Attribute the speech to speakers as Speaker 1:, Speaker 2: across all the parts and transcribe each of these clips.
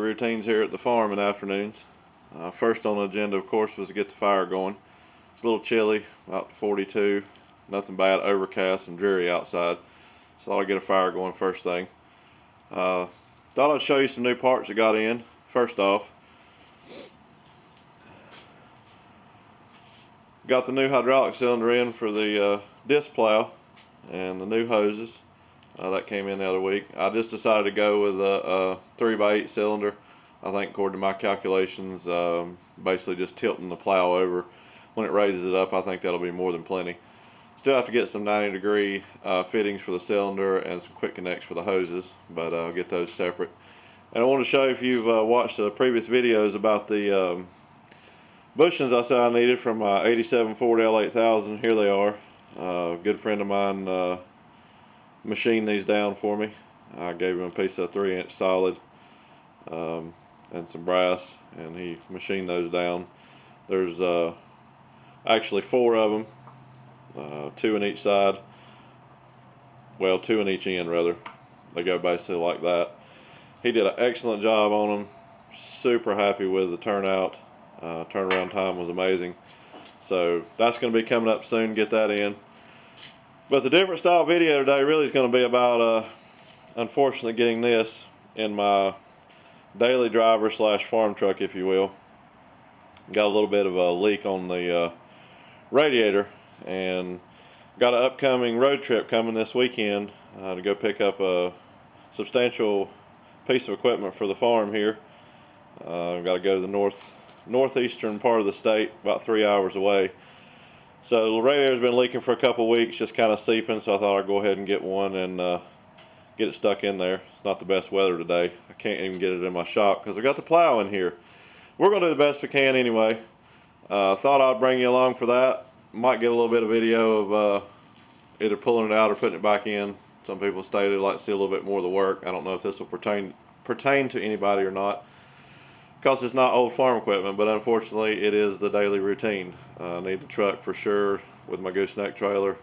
Speaker 1: routines here at the farm in the afternoons. First on the agenda, of course, was to get the fire going. It's a little chilly, about 42, nothing bad, overcast and dreary outside. So I'll get a fire going first thing. Thought I'd show you some new parts that got in. First off, got the new hydraulic cylinder in for the disc plow and the new hoses. That came in the other week. I just decided to go with a 3x8 cylinder. I think according to my calculations, basically just tilting the plow over. When it raises it up, I think that'll be more than plenty. Still have to get some 90-degree fittings for the cylinder and some quick connects for the hoses, but I'll get those separate. And I want to show you, if you've watched the previous videos about the bushings I said I needed from my 87 Ford L8000. Here they are. A good friend of mine machined these down for me. I gave him a piece of 3-inch solid and some brass, and he machined those down. There's actually 4 of them, 2 in each side. Well, 2 in each end rather. They go basically like that. He did an excellent job on them. Super happy with the turnout. Turnaround time was amazing. So that's going to be coming up soon. Get that in. But the different style video today really is going to be about, unfortunately, getting this in my daily driver / farm truck, if you will. Got a little bit of a leak on the radiator, and got an upcoming road trip coming this weekend to go pick up a substantial piece of equipment for the farm here. Got to go to the northeastern part of the state, about 3 hours away. So the radiator's been leaking for a couple weeks, just kind of seeping, so I thought I'd go ahead and get one and get it stuck in there. It's not the best weather today. I can't even get it in my shop because I got the plow in here. We're going to do the best we can anyway. Thought I'd bring you along for that. Might get a little bit of video of either pulling it out or putting it back in. Some people stated they'd like to see a little bit more of the work. I don't know if this will pertain to anybody or not, because it's not old farm equipment, but unfortunately it is the daily routine. I need the truck for sure with my gooseneck trailer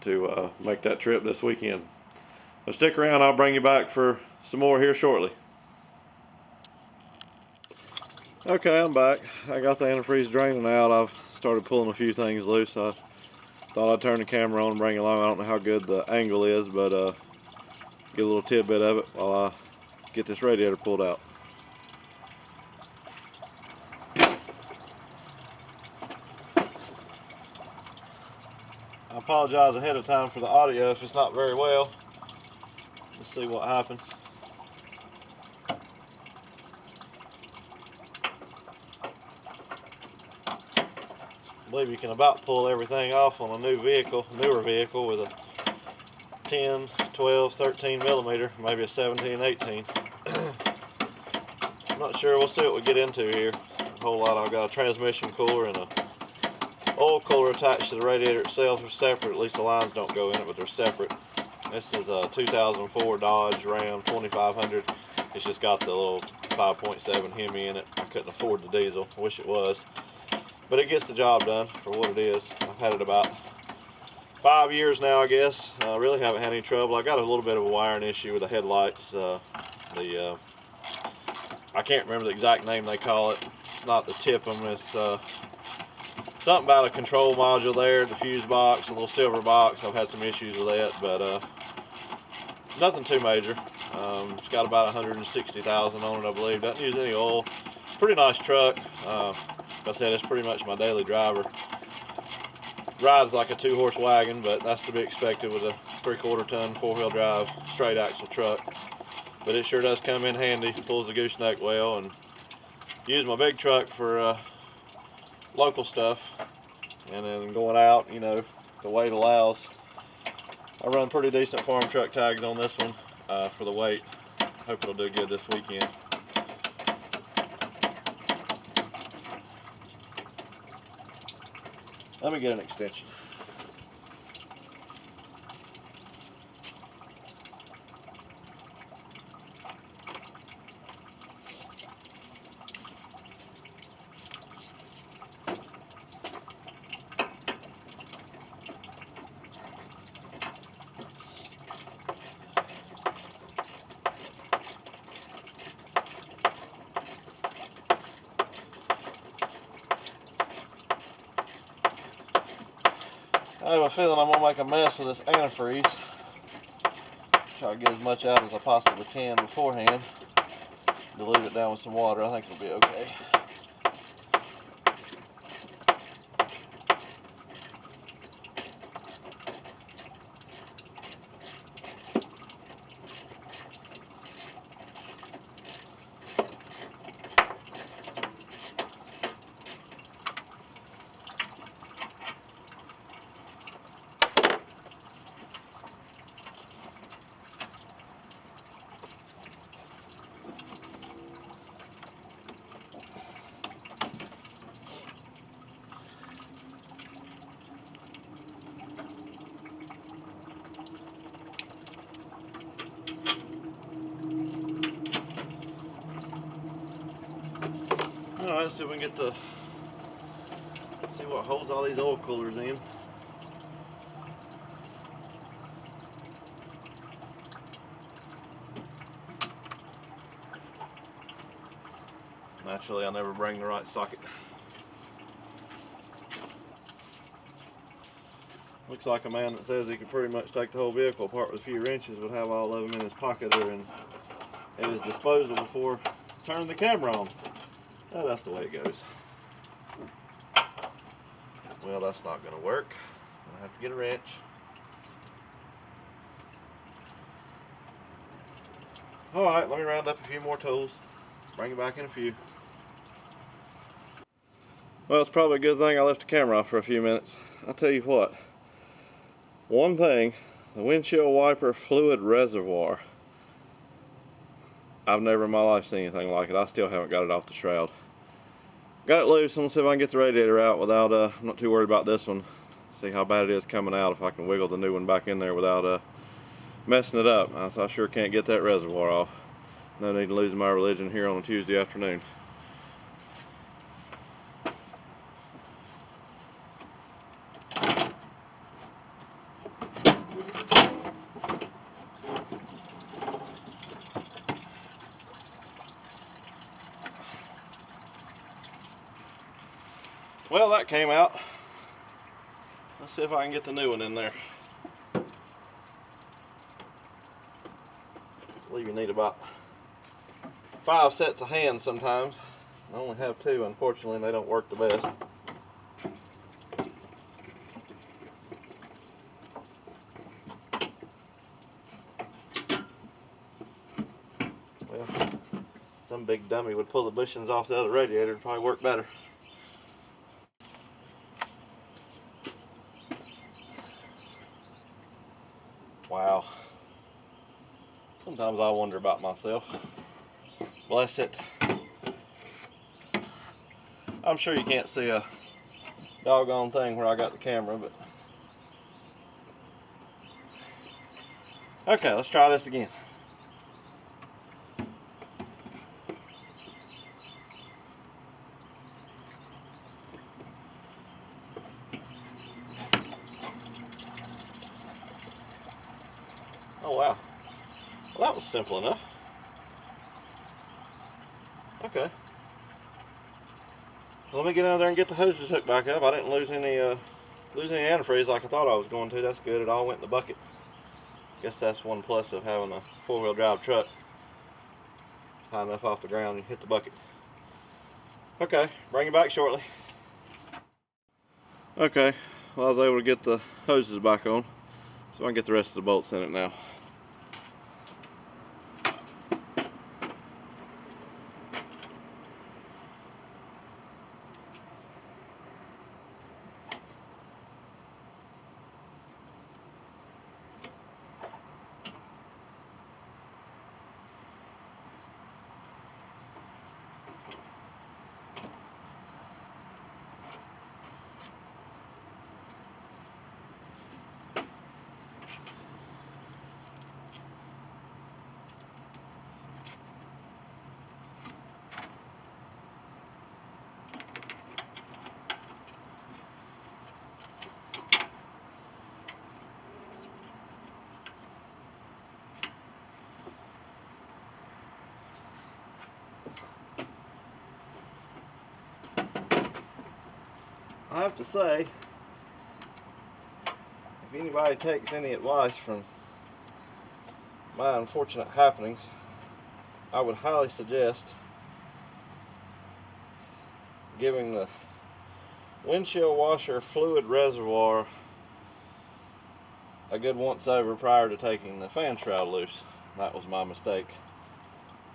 Speaker 1: to make that trip this weekend. So stick around, I'll bring you back for some more here shortly. Okay, I'm back. I got the antifreeze draining out. I've started pulling a few things loose. I thought I'd turn the camera on and bring it along. I don't know how good the angle is, but get a little tidbit of it while I get this radiator pulled out. I apologize ahead of time for the audio if it's not very well. Let's see what happens. I believe you can about pull everything off on a newer vehicle with a 10, 12, 13 millimeter, maybe a 17, 18. I'm not sure. We'll see what we get into here. A whole lot. I've got a transmission cooler and a oil cooler attached to the radiator itself. They're separate. At least the lines don't go in it, but they're separate. This is a 2004 Dodge Ram 2500. It's just got the little 5.7 Hemi in it. I couldn't afford the diesel. I wish it was. But it gets the job done for what it is. I've had it about 5 years now, I guess. Really haven't had any trouble. I got a little bit of a wiring issue with the headlights. I can't remember the exact name they call it. It's not the TIPM. It's something about a control module there, the fuse box, a little silver box. I've had some issues with that, but nothing too major. It's got about 160,000 on it, I believe. Doesn't use any oil. Pretty nice truck. Like I said, it's pretty much my daily driver. Rides like a 2-horse wagon, but that's to be expected with a 3/4 ton 4-wheel drive straight axle truck. But it sure does come in handy. Pulls the gooseneck well, and use my big truck for local stuff, and then going out, you know, the weight allows. I run pretty decent farm truck tags on this one for the weight. Hope it'll do good this weekend. Let me get an extension.
Speaker 2: I have a feeling I'm gonna make a mess with this antifreeze. Try to get as much out as I possibly can beforehand. Dilute it down with some water. I think it'll be okay. Alright, let's see if we can get see what holds all these oil coolers in. Naturally, I never bring the right socket. Looks like a man that says he could pretty much take the whole vehicle apart with a few wrenches would have all of them in his pocket there and at his disposal before turning the camera on. Well, that's the way it goes. Well, that's not going to work. I have to get a wrench. Alright, let me round up a few more tools. Bring it back in a few. Well, it's probably a good thing I left the camera off for a few minutes. I'll tell you what. One thing, the windshield wiper fluid reservoir. I've never in my life seen anything like it. I still haven't got it off the shroud. Got it loose. I'm gonna see if I can get the radiator out without, I'm not too worried about this one. See how bad it is coming out, if I can wiggle the new one back in there without messing it up. I sure can't get that reservoir off. No need to lose my religion here on a Tuesday afternoon. Well, that came out. Let's see if I can get the new one in there. I believe you need about 5 sets of hands sometimes. I only have 2, unfortunately, and they don't work the best. Well, some big dummy would pull the bushings off the other radiator, it'd probably work better. Wow. Sometimes I wonder about myself. Bless it. I'm sure you can't see a doggone thing where I got the camera, but okay, let's try this again. Oh wow. Well, that was simple enough. Okay. Well, let me get out there and get the hoses hooked back up. I didn't lose any antifreeze like I thought I was going to. That's good. It all went in the bucket. Guess that's one plus of having a 4-wheel drive truck. High enough off the ground, you hit the bucket. Okay, bring you back shortly. Okay, well, I was able to get the hoses back on, so I can get the rest of the bolts in it now. I have to say, if anybody takes any advice from my unfortunate happenings, I would highly suggest giving the windshield washer fluid reservoir a good once over prior to taking the fan shroud loose. That was my mistake.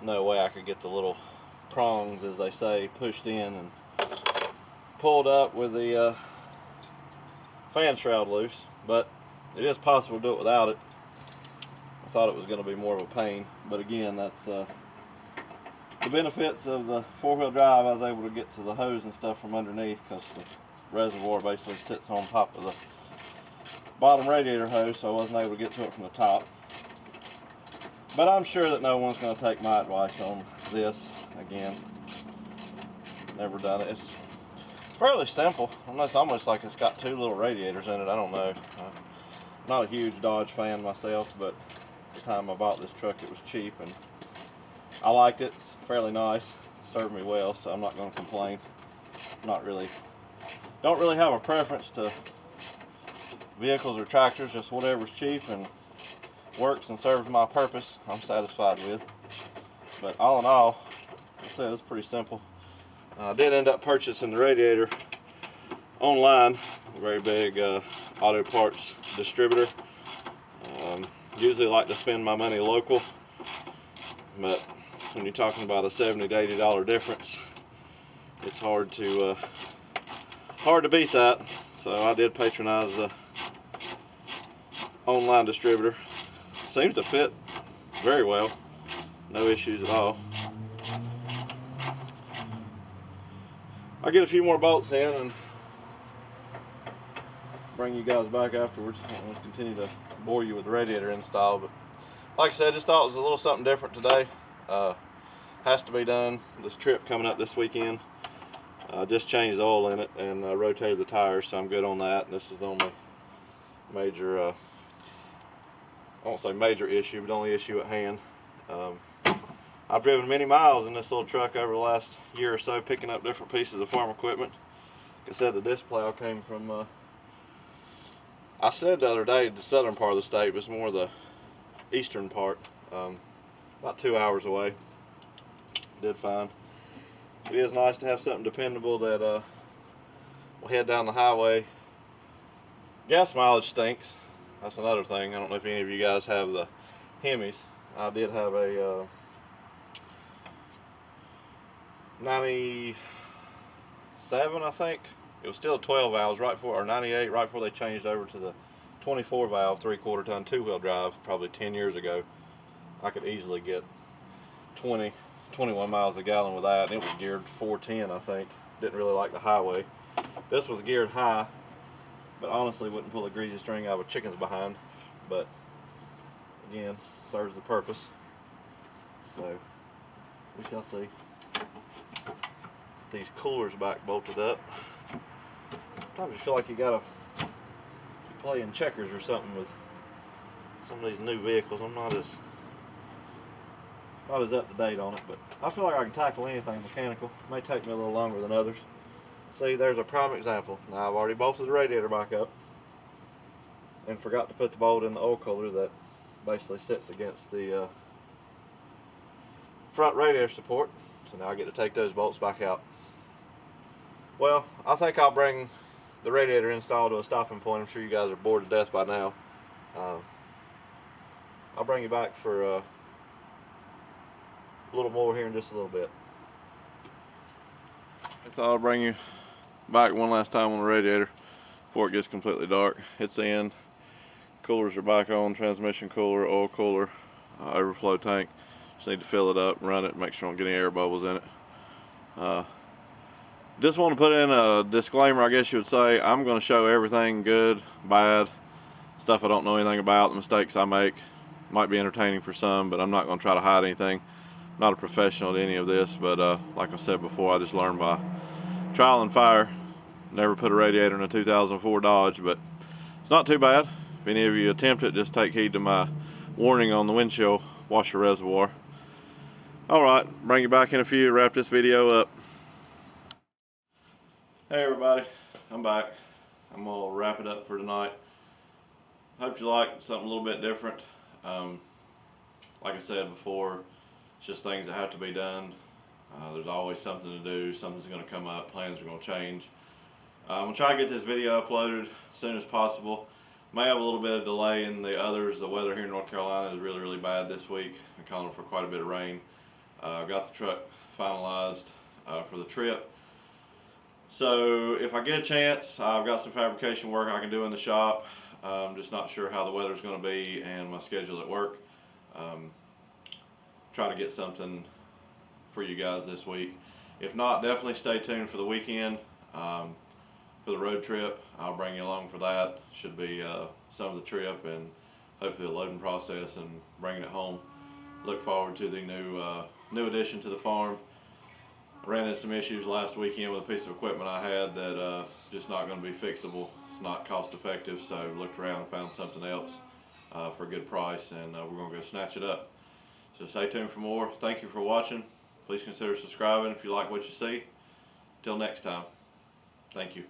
Speaker 2: No way I could get the little prongs, as they say, pushed in and pulled up with the fan shroud loose, but it is possible to do it without it. I thought it was going to be more of a pain, but again, that's the benefits of the four-wheel drive. I was able to get to the hose and stuff from underneath because the reservoir basically sits on top of the bottom radiator hose, so I wasn't able to get to it from the top. But I'm sure that no one's going to take my advice on this. Again, never done it. It's fairly simple, unless almost like it's got two little radiators in it. I don't know. I'm not a huge Dodge fan myself, but the time I bought this truck it was cheap and I liked it. It's fairly nice, served me well, so I'm not going to complain. Don't really have a preference to vehicles or tractors, just whatever's cheap and works and serves my purpose I'm satisfied with. But all in all, like I said, it's pretty simple. I did end up purchasing the radiator online, a very big auto parts distributor. Usually like to spend my money local, but when you're talking about a $70 to $80 difference, it's hard to beat that. So I did patronize the online distributor. Seems to fit very well, no issues at all. I'll get a few more bolts in and bring you guys back afterwards. I don't want to continue to bore you with the radiator install, but like I said, I just thought it was a little something different today. Has to be done. This trip coming up this weekend. Just changed the oil in it and rotated the tires, so I'm good on that. And this is the only major, I won't say major issue, but only issue at hand. I've driven many miles in this little truck over the last year or so, picking up different pieces of farm equipment. Like I said, the disc plow came from, I said the other day, the southern part of the state, but it's more the eastern part, about 2 hours away. Did fine. It is nice to have something dependable that will head down the highway. Gas mileage stinks. That's another thing. I don't know if any of you guys have the Hemis. I did have a 97, I think. It was still 12 valves right before, or 98, right before they changed over to the 24 valve 3/4 ton two-wheel drive probably 10 years ago. I could easily get 21 miles a gallon with that, and it was geared 410, I think. Didn't really like the highway. This was geared high, but honestly wouldn't pull a greasy string out of a chicken's behind. But again, serves the purpose. So we shall see. These coolers back bolted up. Sometimes you feel like you're playing checkers or something with some of these new vehicles. I'm not as up to date on it, but I feel like I can tackle anything mechanical. It may take me a little longer than others. See, there's a prime example. Now I've already bolted the radiator back up and forgot to put the bolt in the oil cooler that basically sits against the front radiator support. So now I get to take those bolts back out. Well, I think I'll bring the radiator install to a stopping point. I'm sure you guys are bored to death by now. I'll bring you back for a little more here in just a little bit. I thought I'll bring you back one last time on the radiator before it gets completely dark. It's in. Coolers are back on. Transmission cooler, oil cooler, overflow tank. Just need to fill it up, run it, make sure I don't get any air bubbles in it. Just want to put in a disclaimer, I guess you would say. I'm going to show everything good, bad, stuff I don't know anything about, the mistakes I make. Might be entertaining for some, but I'm not going to try to hide anything. I'm not a professional at any of this, but like I said before, I just learned by trial and fire. Never put a radiator in a 2004 Dodge, but it's not too bad. If any of you attempt it, just take heed to my warning on the windshield washer reservoir. Alright, bring you back in a few, wrap this video up. Hey everybody, I'm back. I'm gonna wrap it up for tonight.
Speaker 1: hope you like something a little bit different. Like I said before, it's just things that have to be done. There's always something to do. Something's going to come up. Plans are going to change. I'm going to try to get this video uploaded as soon as possible. May have a little bit of delay in the others. The weather here in North Carolina is really, really bad this week. I'm calling for quite a bit of rain. I've got the truck finalized for the trip. So if I get a chance, I've got some fabrication work I can do in the shop. I'm just not sure how the weather's going to be and my schedule at work. Try to get something for you guys this week. If not, definitely stay tuned for the weekend. For the road trip, I'll bring you along for that. Should be some of the trip and hopefully the loading process and bringing it home. Look forward to the new addition to the farm. Ran into some issues last weekend with a piece of equipment I had that just not going to be fixable. It's not cost effective, so looked around and found something else for a good price, and we're going to go snatch it up. So stay tuned for more. Thank you for watching. Please consider subscribing if you like what you see. Till next time, thank you.